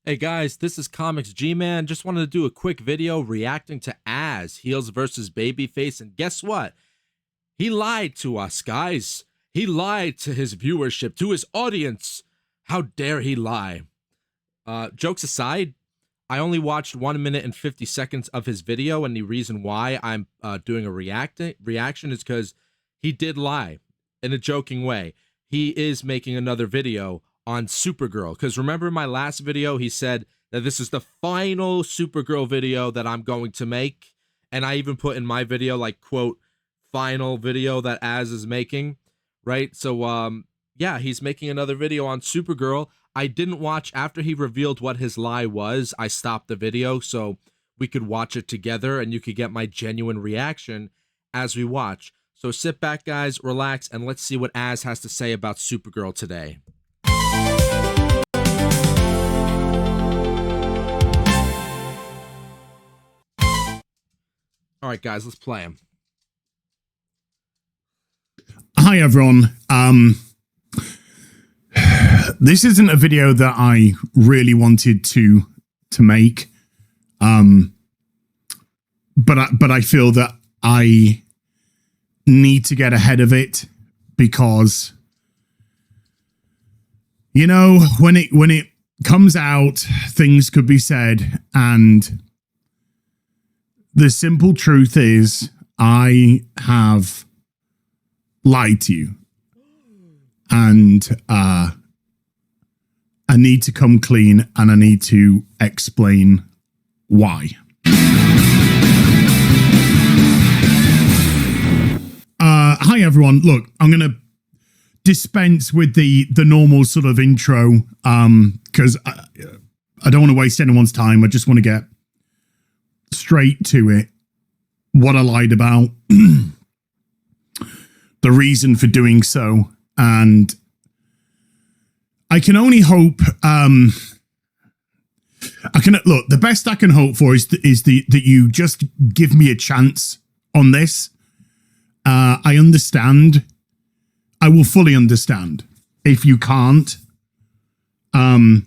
Hey guys, this is Comics G-Man. Just wanted to do a quick video reacting to Az, Heels versus Babyface, and guess what? He lied to us, guys. He lied to his viewership, to his audience. How dare he lie? Jokes aside, I only watched 1 minute and 50 seconds of his video, and the reason why I'm doing a reaction is because he did lie in a joking way. He is making another video on Supergirl, because remember in my last video he said that this is the final Supergirl video that I'm going to make, and I even put in my video like, quote, final video that Az is making, right? So yeah, he's making another video on Supergirl. I didn't watch after he revealed what his lie was. I stopped the video so we could watch it together and you could get my genuine reaction as we watch. So sit back, guys, relax, and let's see what Az has to say about Supergirl today. All right, guys, let's play him. Hi, everyone. This isn't a video that I really wanted to make, but I feel that I need to get ahead of it because, you know, when it comes out, things could be said, and the simple truth is I have lied to you, and I need to come clean, and I need to explain why. Hi everyone. Look, I'm gonna dispense with the normal sort of intro because I don't want to waste anyone's time. I just want to get straight to it. What I lied about, the reason for doing so, and I can only hope. Look. The best I can hope for is that you just give me a chance on this. I understand. I will fully understand if you can't. You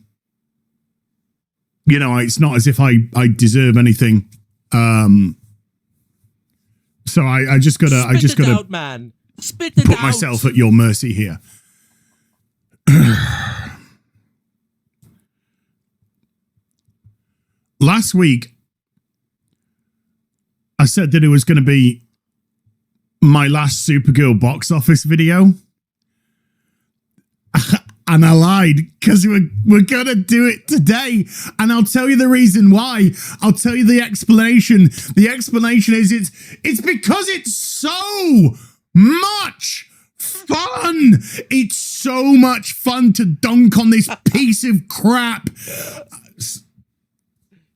know, it's not as if I deserve anything. So I just gotta out, man. Spit it put out. myself at your mercy here. Last week, I said that it was going to be my last Supergirl box office video. And I lied because we're going to do it today. And I'll tell you the reason why. I'll tell you the explanation. The explanation is it's because it's so much fun. It's so much fun to dunk on this piece of crap.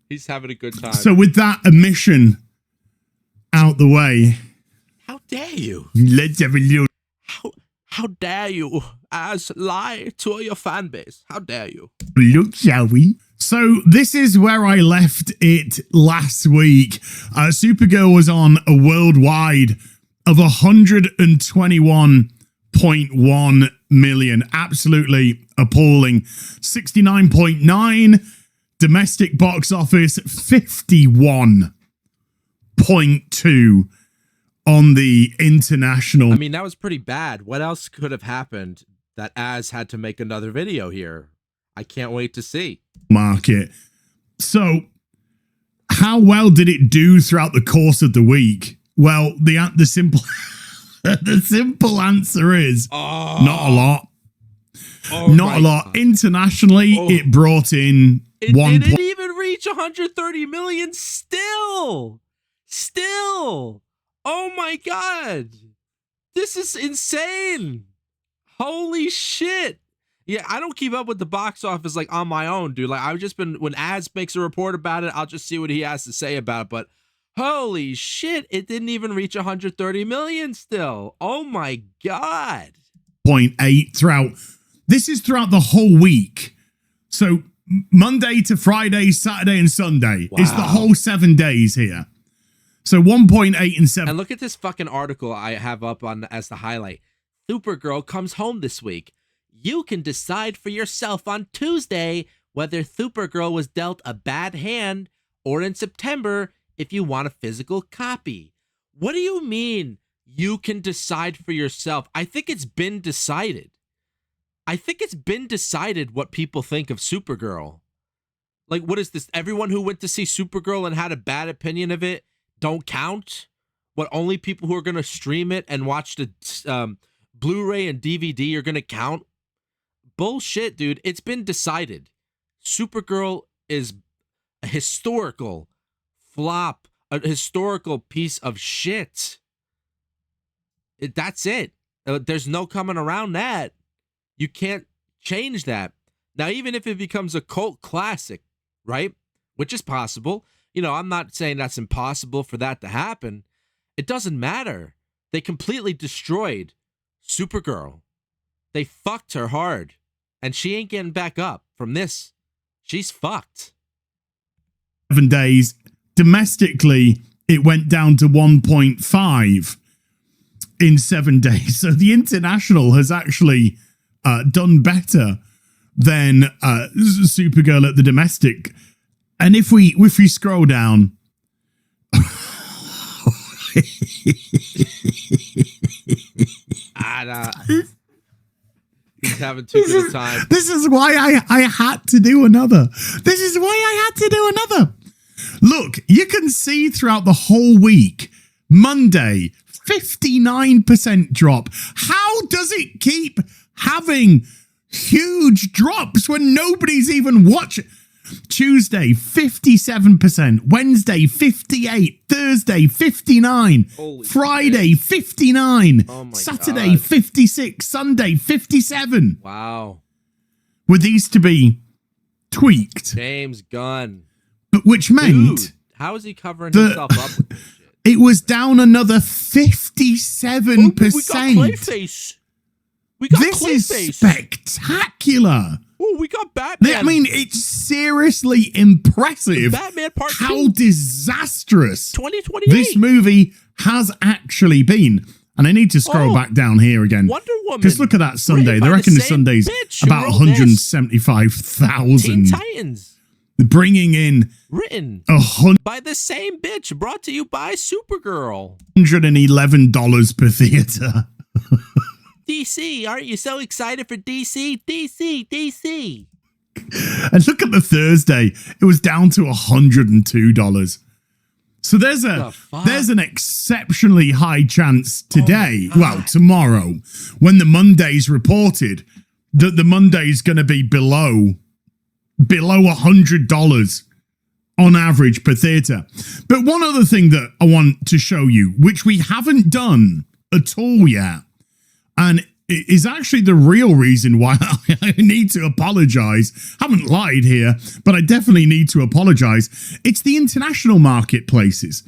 He's having a good time. So with that omission out the way. How dare you? Let's have a little. How dare you, Az, lie to your fan base? How dare you? Look, shall we? So this is where I left it last week. Supergirl was on a worldwide of 121.1 million. Absolutely appalling. 69.9 domestic box office, 51.2 on the international. I mean, that was pretty bad. What else could have happened that Az had to make another video here? I can't wait to see. Market. So how well did it do throughout the course of the week? Well, the simple the simple answer is not a lot. Not a lot. Internationally, it brought in it didn't even reach 130 million still. Oh my God. This is insane. Holy shit. Yeah, I don't keep up with the box office like on my own, dude. Like I've just been, when Az makes a report about it, I'll just see what he has to say about it. But holy shit, it didn't even reach 130 million still. Oh my God. 0.8 throughout. This is throughout the whole week. So Monday to Friday, Saturday and Sunday. Wow. It's the whole 7 days here. So 1.8 and 7. And look at this fucking article I have up on as the highlight. Supergirl comes home this week. You can decide for yourself on Tuesday whether Supergirl was dealt a bad hand or in September if you want a physical copy. What do you mean you can decide for yourself? I think it's been decided. I think it's been decided what people think of Supergirl. Like, what is this? Everyone who went to see Supergirl and had a bad opinion of it don't count? What, only people who are going to stream it and watch the Blu-ray and DVD are going to count? Bullshit, dude. It's been decided. Supergirl is a historical flop, a historical piece of shit. That's it. There's no coming around that. You can't change that. Now, even if it becomes a cult classic, right? Which is possible. You know, I'm not saying that's impossible for that to happen. It doesn't matter. They completely destroyed Supergirl. They fucked her hard. And she ain't getting back up from this. She's fucked. 7 days. Domestically, it went down to 1.5 in 7 days. So the international has actually done better than Supergirl at the domestic. And if we scroll down, he's having too good a time. This is why I had to do another. This is why I had to do another. Look, you can see throughout the whole week, Monday, 59% drop. How does it keep having huge drops when nobody's even watching? Tuesday, 57%. Wednesday, 58%. Thursday, 59%. Holy Friday, shit. 59%. Oh my Saturday, God. 56%. Sunday, 57%. Wow. Were these to be tweaked? James Gunn. But which meant... Dude, how is he covering himself up with this shit? It was down another 57%. Oh, we got Clayface. We got This is Clayface. spectacular. Oh, we got Batman. I mean, it's seriously impressive Batman Part how 2. disastrous 2028. this movie has actually been. And I need to scroll back down here again. Wonder Woman. Because look at that Sunday. Written They by reckon the the same Sunday's bitch who about wrote this. 175,000. Teen Titans. Bringing in Written by the same bitch. Brought to you by Supergirl. $111 per theater. DC, aren't you so excited for DC? DC. And look at the Thursday. It was down to $102. So there's an exceptionally high chance today, tomorrow, when the Monday's reported that the Monday's going to be below $100 on average per theater. But one other thing that I want to show you, which we haven't done at all yet, and it is actually the real reason why I need to apologize. I haven't lied here, but I definitely need to apologize. It's the international marketplaces.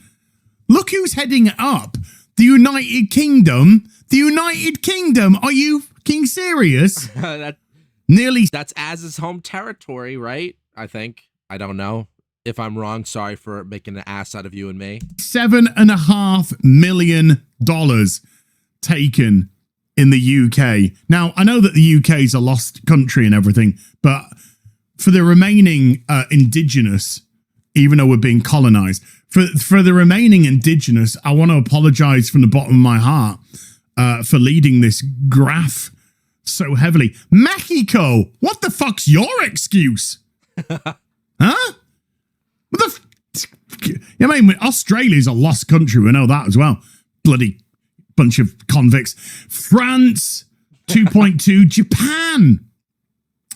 Look who's heading up. The United Kingdom. The United Kingdom. Are you fucking serious? That's Az's home territory, right? I think. I don't know. If I'm wrong, sorry for making an ass out of you and me. $7.5 million taken in the UK. Now, I know that the UK is a lost country and everything, but for the remaining indigenous, even though we're being colonized, for the remaining indigenous, I want to apologize from the bottom of my heart for leading this graph so heavily. Mexico, what the fuck's your excuse? Huh? What the I mean, Australia's a lost country. We know that as well. Bloody bunch of convicts. France, 2.2. Japan,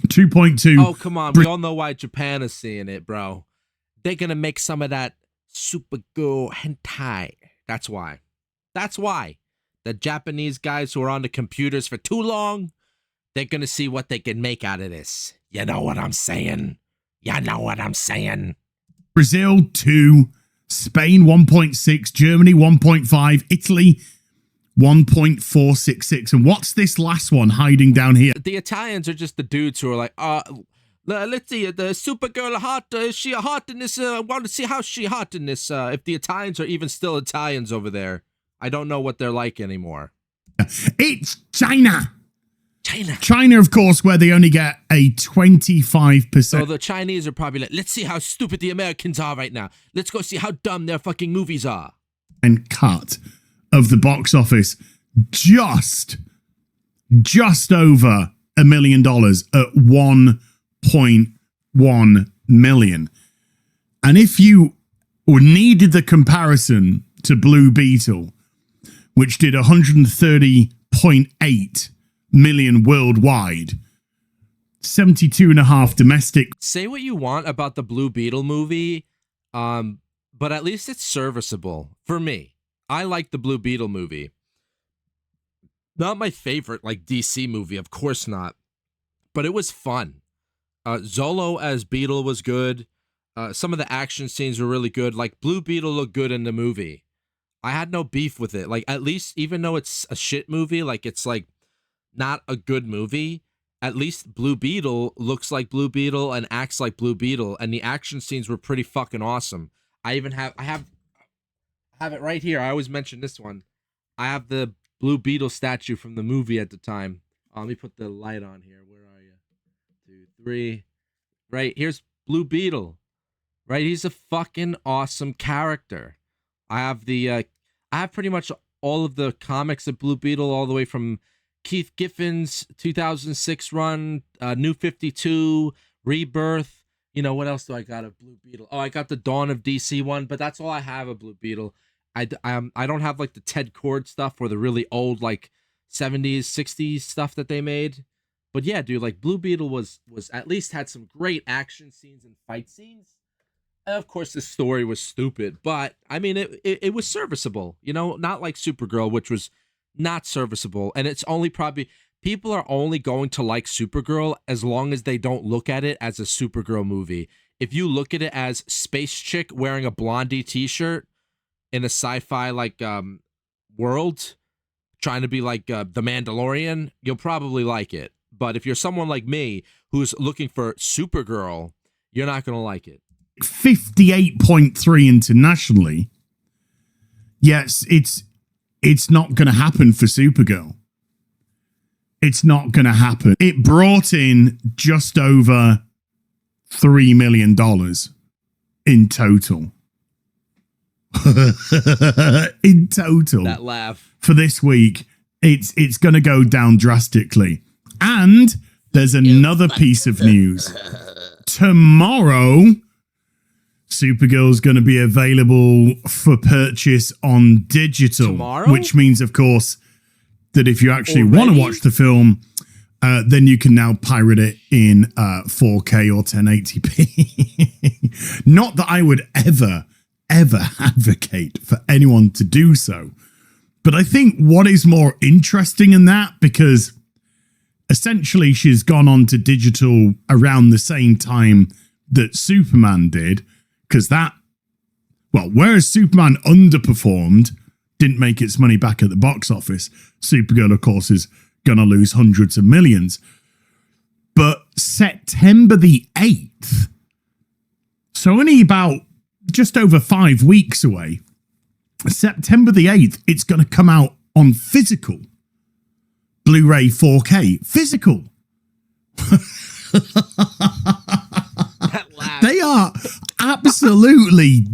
2.2. Oh, come on. We all know why Japan is seeing it, bro. They're going to make some of that Supergirl hentai. That's why. That's why. The Japanese guys who are on the computers for too long, they're going to see what they can make out of this. You know what I'm saying? You know what I'm saying? Brazil, 2. Spain, 1.6. Germany, 1.5. Italy, 1.466. And what's this last one hiding down here? The Italians are just the dudes who are like, let's see, the Supergirl hot, is she hot in this? I want to see how she hot in this. If the Italians are even still Italians over there, I don't know what they're like anymore. It's China. China, of course, where they only get a 25%. So the Chinese are probably like, let's see how stupid the Americans are right now. Let's go see how dumb their fucking movies are. And cut of the box office, just over $1 million at 1.1 million. And if you needed the comparison to Blue Beetle, which did 130.8 million worldwide, 72.5 domestic. Say what you want about the Blue Beetle movie, but at least it's serviceable for me. I like the Blue Beetle movie. Not my favorite, like, DC movie, of course not, but it was fun. Zolo as Beetle was good. Some of the action scenes were really good. Like, Blue Beetle looked good in the movie. I had no beef with it. Like, at least, even though it's a shit movie, like, it's like not a good movie, at least Blue Beetle looks like Blue Beetle and acts like Blue Beetle, and the action scenes were pretty fucking awesome. I have it right here. I always mention this one. I have the Blue Beetle statue from the movie at the time. Let me put the light on here. Where are you? 2, 3. Right, here's Blue Beetle. Right, he's a fucking awesome character. I have pretty much all of the comics of Blue Beetle, all the way from Keith Giffen's 2006 run, New 52, Rebirth. You know, what else do I got of Blue Beetle? Oh, I got the Dawn of DC one, but that's all I have of Blue Beetle. I don't have, like, the Ted Kord stuff or the really old, like, 70s, 60s stuff that they made. But yeah, dude, like, Blue Beetle was at least had some great action scenes and fight scenes. And of course, the story was stupid, but I mean, it was serviceable, you know, not like Supergirl, which was not serviceable. And it's only probably, people are only going to like Supergirl as long as they don't look at it as a Supergirl movie. If you look at it as space chick wearing a Blondie t-shirt in a sci-fi, like, world, trying to be like the Mandalorian, you'll probably like it. But if you're someone like me who's looking for Supergirl, you're not going to like it. 58.3 internationally. Yes, it's not going to happen for Supergirl. It's not going to happen. It brought in just over $3 million in total. In total. That laugh. For this week, it's going to go down drastically. And there's another piece of news. Tomorrow, Supergirl's going to be available for purchase on digital. Tomorrow? Which means, of course, that if you actually want to watch the film, then you can now pirate it in 4K or 1080p. Not that I would ever advocate for anyone to do so. But I think what is more interesting in that, because essentially she's gone on to digital around the same time that Superman did, because whereas Superman underperformed, didn't make its money back at the box office, Supergirl, of course, is going to lose hundreds of millions. But September the 8th, so only about just over 5 weeks away, September the 8th, it's going to come out on physical Blu-ray 4K. Physical. They are absolutely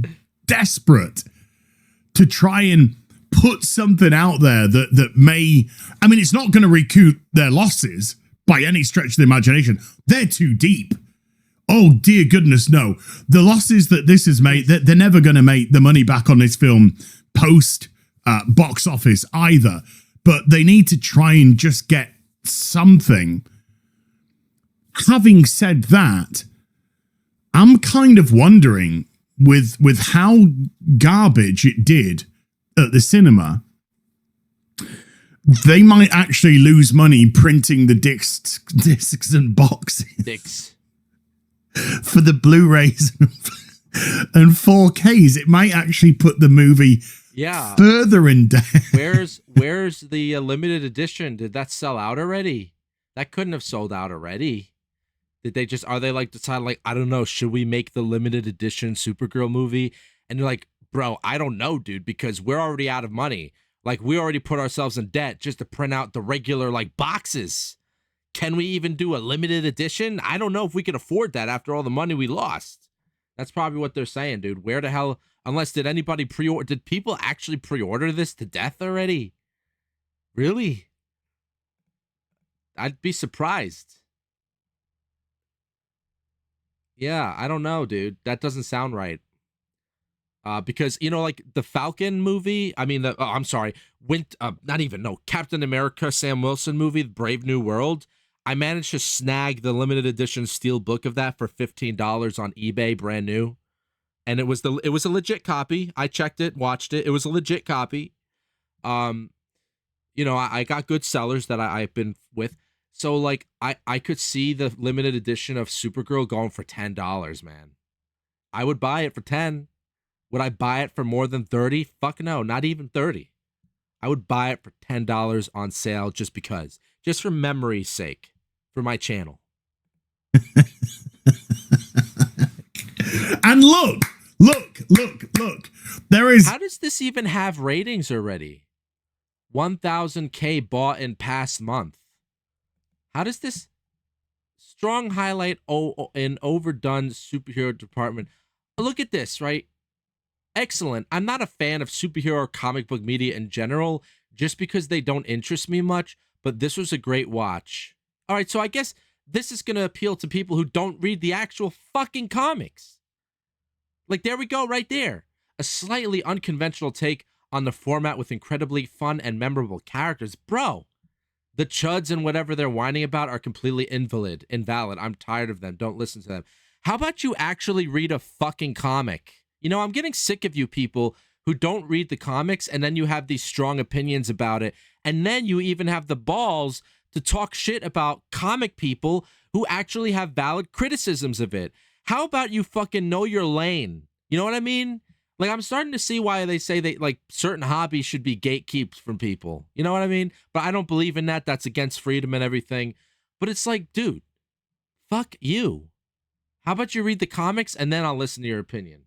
desperate to try and put something out there that may, I mean, it's not going to recoup their losses by any stretch of the imagination. They're too deep. Oh, dear goodness, no. The losses that this has made, they're never going to make the money back on this film post box office either. But they need to try and just get something. Having said that, I'm kind of wondering with how garbage it did at the cinema, they might actually lose money printing the discs and boxes for the Blu-rays and 4Ks. It might actually put the movie further in debt. Where's the limited edition? Did that sell out already? That couldn't have sold out already. Are they like decide like, I don't know, should we make the limited edition Supergirl movie? And they're like, bro, I don't know, dude, because we're already out of money. Like, we already put ourselves in debt just to print out the regular, like, boxes. can we even do a limited edition? I don't know if we can afford that after all the money we lost. That's probably what they're saying, dude. Where the hell, unless did anybody pre-order, did people actually pre-order this to death already? Really? I'd be surprised. Yeah, I don't know, dude. That doesn't sound right. Because, you know, like the Falcon movie, I mean, I'm sorry, Captain America, Sam Wilson movie, Brave New World. I managed to snag the limited edition steel book of that for $15 on eBay, brand new. And it was a legit copy. I checked it, watched it. It was a legit copy. You know, I got good sellers that I've been with. So like I could see the limited edition of Supergirl going for $10, man. I would buy it for 10. Would I buy it for more than 30? Fuck no, not even 30. I would buy it for $10 on sale just because. Just for memory's sake. For my channel. And look. There is. How does this even have ratings already? 1,000K bought in past month. How does this strong highlight in overdone superhero department? Look at this, right? Excellent. I'm not a fan of superhero comic book media in general, just because they don't interest me much, but this was a great watch. All right, so I guess this is going to appeal to people who don't read the actual fucking comics. Like, there we go, right there. A slightly unconventional take on the format with incredibly fun and memorable characters. Bro, the chuds and whatever they're whining about are completely invalid. I'm tired of them. Don't listen to them. How about you actually read a fucking comic? You know, I'm getting sick of you people who don't read the comics and then you have these strong opinions about it. And then you even have the balls to talk shit about comic people who actually have valid criticisms of it. How about you fucking know your lane? You know what I mean? Like, I'm starting to see why they say that, like, certain hobbies should be gatekeeps from people. You know what I mean? But I don't believe in that. That's against freedom and everything. But it's like, dude, fuck you. How about you read the comics and then I'll listen to your opinion?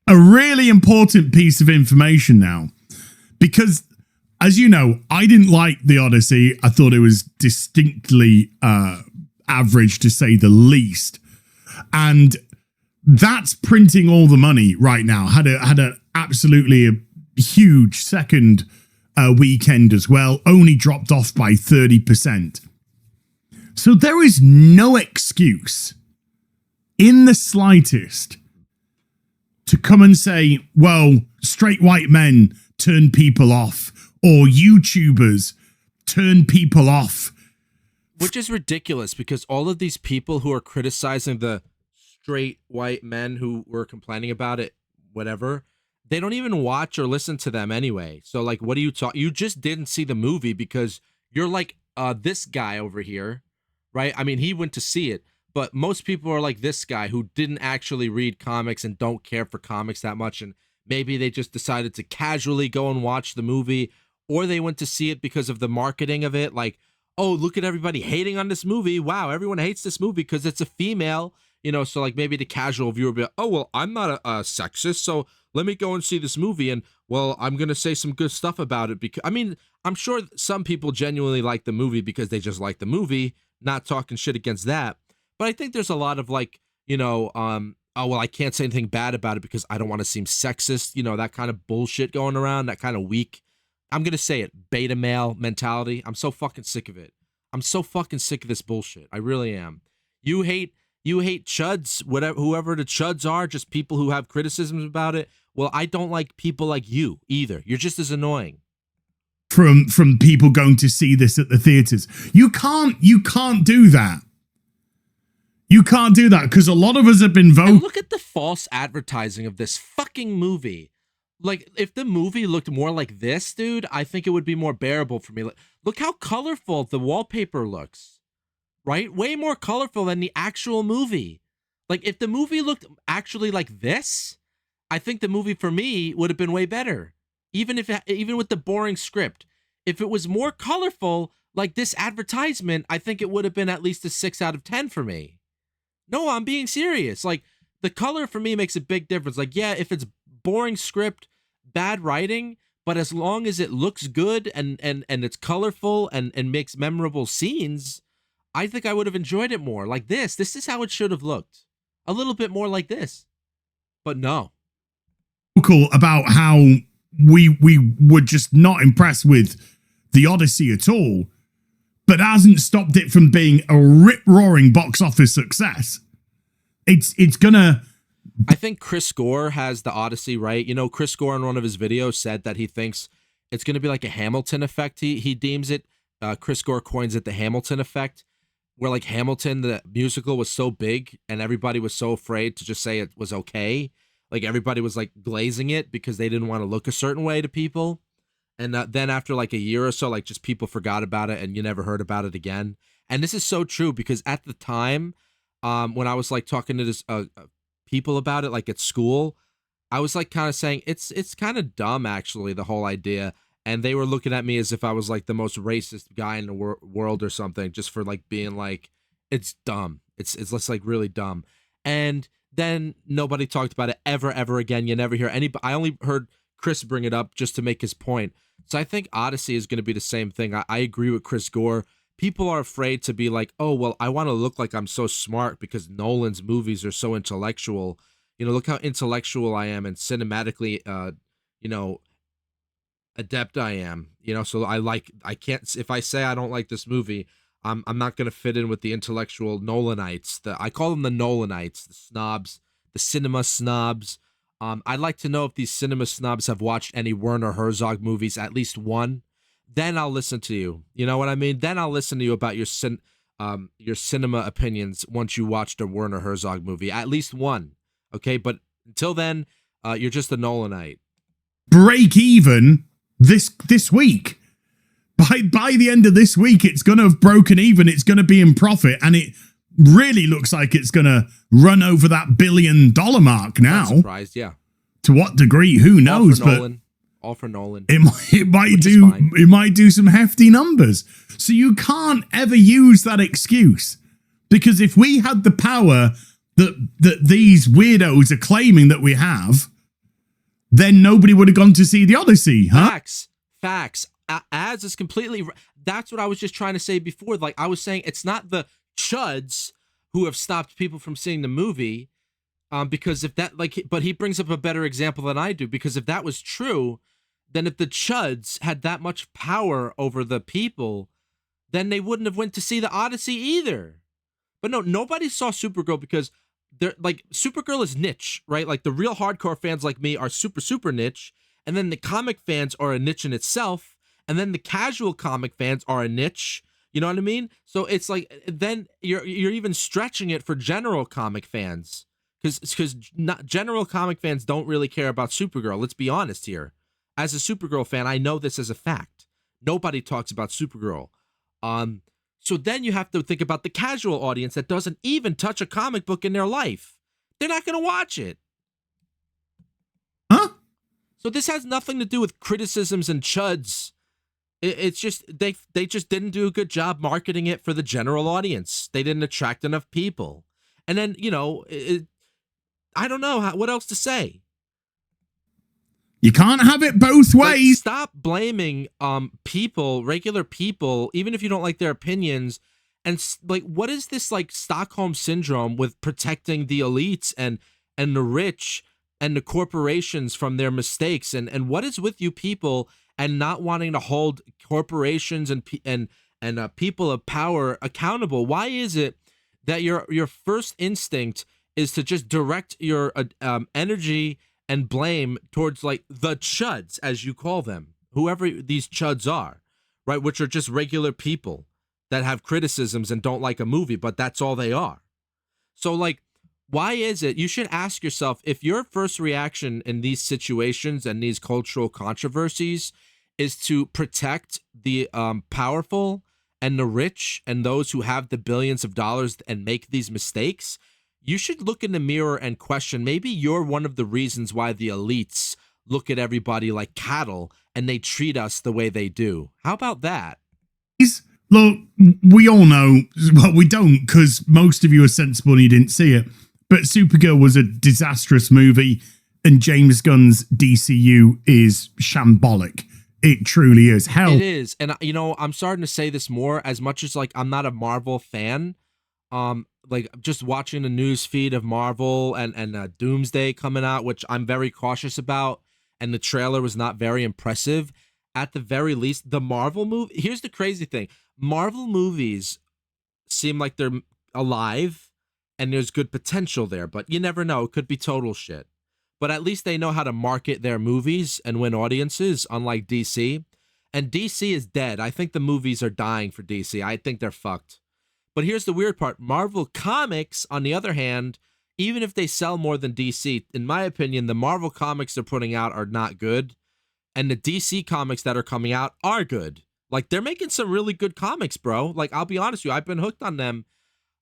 A really important piece of information now. Because, as you know, I didn't like The Odyssey. I thought it was distinctly average, to say the least. And that's printing all the money right now. Had a absolutely a huge second weekend as well. Only dropped off by 30%. So there is no excuse in the slightest to come and say, well, straight white men turn people off, or YouTubers turn people off. Which is ridiculous, because all of these people who are criticizing the straight white men who were complaining about it, whatever, they don't even watch or listen to them anyway. So like, what are you talking? You just didn't see the movie because you're like this guy over here, right? I mean, he went to see it, but most people are like this guy who didn't actually read comics and don't care for comics that much. And maybe they just decided to casually go and watch the movie, or they went to see it because of the marketing of it. Like, oh, look at everybody hating on this movie. Wow, everyone hates this movie because it's a female. You know, so like maybe the casual viewer will be like, oh, well, I'm not a sexist, so let me go and see this movie. And, well, I'm going to say some good stuff about it. Because, I mean, I'm sure some people genuinely like the movie because they just like the movie, not talking shit against that. But I think there's a lot of like, you know, oh, well, I can't say anything bad about it because I don't want to seem sexist. You know, that kind of bullshit going around, that kind of weak, I'm going to say it, beta male mentality. I'm so fucking sick of it. I'm so fucking sick of this bullshit. I really am. You hate chuds, whatever, whoever the chuds are, just people who have criticisms about it. Well, I don't like people like you either. You're just as annoying. From people going to see this at the theaters. You can't do that. You can't do that because a lot of us have been voting. Look at the false advertising of this fucking movie. Like, if the movie looked more like this, dude, I think it would be more bearable for me. Look how colorful the wallpaper looks. Right? Way more colorful than the actual movie. Like, if the movie looked actually like this, I think the movie for me would have been way better. Even with the boring script. If it was more colorful, like this advertisement, I think it would have been at least a 6 out of 10 for me. No, I'm being serious. Like, the color for me makes a big difference. Like, yeah, if it's boring script, bad writing, but as long as it looks good and it's colorful and makes memorable scenes, I think I would have enjoyed it more like this. This is how it should have looked. A little bit more like this. But no. Cool about how we were just not impressed with the Odyssey at all, but hasn't stopped it from being a rip-roaring box office success. It's gonna... I think Chris Gore has the Odyssey right. You know, Chris Gore in one of his videos said that he thinks it's going to be like a Hamilton effect. He deems it, Chris Gore coins it the Hamilton effect, where like Hamilton, the musical, was so big and everybody was so afraid to just say it was okay. Like everybody was like glazing it because they didn't want to look a certain way to people. And then after like a year or so, like just people forgot about it and you never heard about it again. And this is so true because at the time, when I was like talking to this people about it, like at school, I was like kind of saying it's kind of dumb actually, the whole idea. And they were looking at me as if I was like the most racist guy in the world or something, just for like being like, it's dumb. It's just like really dumb. And then nobody talked about it ever again. You never hear anybody. I only heard Chris bring it up just to make his point. So I think Odyssey is going to be the same thing. I agree with Chris Gore. People are afraid to be like, oh, well, I want to look like I'm so smart because Nolan's movies are so intellectual. You know, look how intellectual I am and cinematically, you know, adept I am. You know, so I can't, if I say I don't like this movie, I'm not going to fit in with the intellectual Nolanites. I call them the Nolanites, the snobs, the cinema snobs. I'd like to know if these cinema snobs have watched any Werner Herzog movies, at least one. Then I'll listen to you. You know what I mean? Then I'll listen to you about your cinema opinions once you watched a Werner Herzog movie, at least one. Okay, but until then, you're just a Nolanite. Break even this week. By the end of this week, it's going to have broken even. It's going to be in profit, and it really looks like it's going to run over that $1 billion mark now. Not surprised, yeah. To what degree? Who knows? All for Nolan. It might do some hefty numbers. So you can't ever use that excuse, because if we had the power that these weirdos are claiming that we have, then nobody would have gone to see the Odyssey, huh? Facts. Ads is completely. That's what I was just trying to say before. Like I was saying, it's not the chuds who have stopped people from seeing the movie, because if that but he brings up a better example than I do. Because if that was true, then if the chuds had that much power over the people, then they wouldn't have went to see the Odyssey either. But no, nobody saw Supergirl because they're like Supergirl is niche, right? Like the real hardcore fans like me are super niche, and then the comic fans are a niche in itself. And then the casual comic fans are a niche. You know what I mean? So it's like then you're even stretching it for general comic fans, because general comic fans don't really care about Supergirl. Let's be honest here. As a Supergirl fan, I know this as a fact. Nobody talks about Supergirl. So then you have to think about the casual audience that doesn't even touch a comic book in their life. They're not going to watch it. Huh? So this has nothing to do with criticisms and chuds. It's just they just didn't do a good job marketing it for the general audience. They didn't attract enough people. And then, you know, I don't know what else to say. You can't have it both ways. Like, stop blaming people, regular people, even if you don't like their opinions. And like, what is this like Stockholm syndrome with protecting the elites and the rich and the corporations from their mistakes? And what is with you people and not wanting to hold corporations and people of power accountable? Why is it that your first instinct is to just direct your energy and blame towards like the chuds, as you call them, whoever these chuds are, right? Which are just regular people that have criticisms and don't like a movie, but that's all they are. So like, why is it you should ask yourself if your first reaction in these situations and these cultural controversies is to protect the powerful and the rich and those who have the billions of dollars and make these mistakes? You should look in the mirror and question, maybe you're one of the reasons why the elites look at everybody like cattle and they treat us the way they do. How about that? Look, we all know, well, we don't, because most of you are sensible and you didn't see it, but Supergirl was a disastrous movie and James Gunn's DCU is shambolic. It truly is. Hell, It is. And you know, I'm starting to say this more, as much as like I'm not a Marvel fan. Like just watching the news feed of Marvel and Doomsday coming out, which I'm very cautious about, and the trailer was not very impressive. At the very least, the Marvel movie, here's the crazy thing. Marvel movies seem like they're alive and there's good potential there, but you never know. It could be total shit. But at least they know how to market their movies and win audiences, unlike DC. And DC is dead. I think the movies are dying for DC. I think they're fucked. But here's the weird part. Marvel Comics, on the other hand, even if they sell more than DC, in my opinion, the Marvel comics they're putting out are not good. And the DC comics that are coming out are good. Like, they're making some really good comics, bro. Like, I'll be honest with you, I've been hooked on them.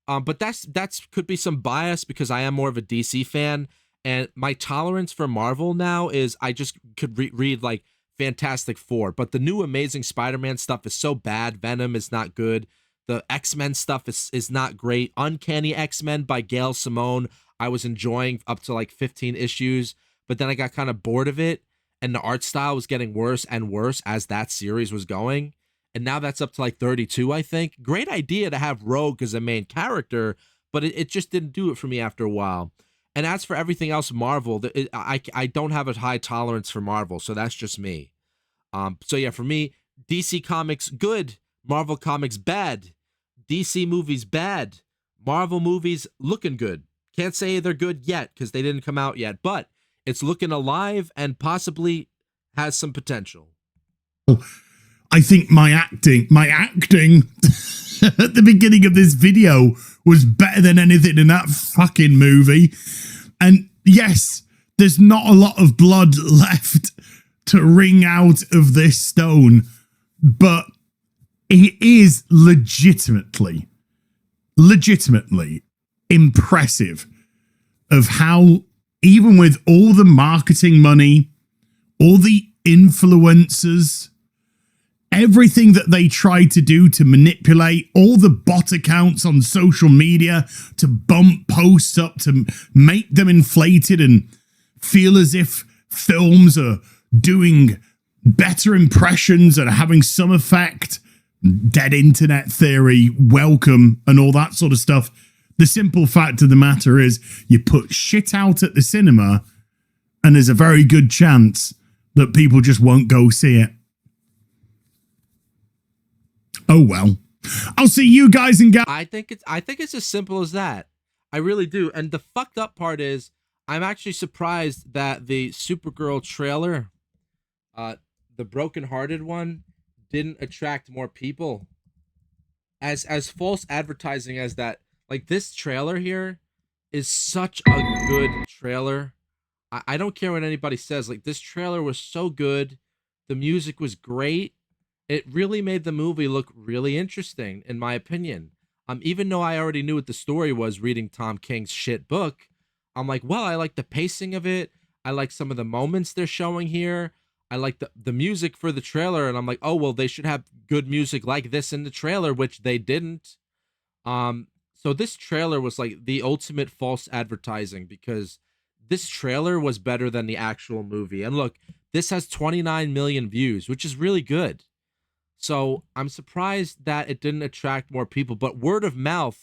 But that's could be some bias because I am more of a DC fan. And my tolerance for Marvel now is I just could read like Fantastic Four. But the new Amazing Spider-Man stuff is so bad. Venom is not good. The X-Men stuff is not great. Uncanny X-Men by Gail Simone, I was enjoying up to like 15 issues, but then I got kind of bored of it, and the art style was getting worse and worse as that series was going. And now that's up to like 32, I think. Great idea to have Rogue as a main character, but it just didn't do it for me after a while. And as for everything else Marvel, I don't have a high tolerance for Marvel, so that's just me. So yeah, for me, DC Comics, good. Marvel Comics, bad. DC movies, bad. Marvel movies, looking good. Can't say they're good yet because they didn't come out yet, but it's looking alive and possibly has some potential. I think my acting at the beginning of this video was better than anything in that fucking movie. And yes, there's not a lot of blood left to wring out of this stone, but it is legitimately impressive of how, even with all the marketing money, all the influencers, everything that they tried to do to manipulate, all the bot accounts on social media to bump posts up to make them inflated and feel as if films are doing better impressions and having some effect. Dead internet theory, welcome, and all that sort of stuff. The simple fact of the matter is you put shit out at the cinema and there's a very good chance that people just won't go see it. Oh well. I'll see you guys and gals. I think it's as simple as that. I really do. And the fucked up part is I'm actually surprised that the Supergirl trailer, the brokenhearted one, didn't attract more people. As false advertising as that. Like, this trailer here is such a good trailer. I don't care what anybody says. Like, this trailer was so good. The music was great. It really made the movie look really interesting, in my opinion. Even though I already knew what the story was reading Tom King's shit book, I'm like, well, I like the pacing of it. I like some of the moments they're showing here. I like the music for the trailer, and I'm like, oh, well, they should have good music like this in the trailer, which they didn't. So this trailer was like the ultimate false advertising because this trailer was better than the actual movie. And look, this has 29 million views, which is really good. So I'm surprised that it didn't attract more people, but word of mouth,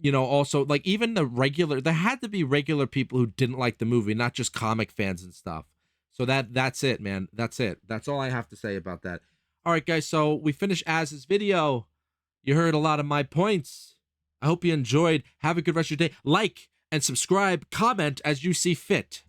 you know, also like even there had to be regular people who didn't like the movie, not just comic fans and stuff. So that's it, man. That's it. That's all I have to say about that. All right, guys. So we finished Az's video. You heard a lot of my points. I hope you enjoyed. Have a good rest of your day. Like and subscribe, comment as you see fit.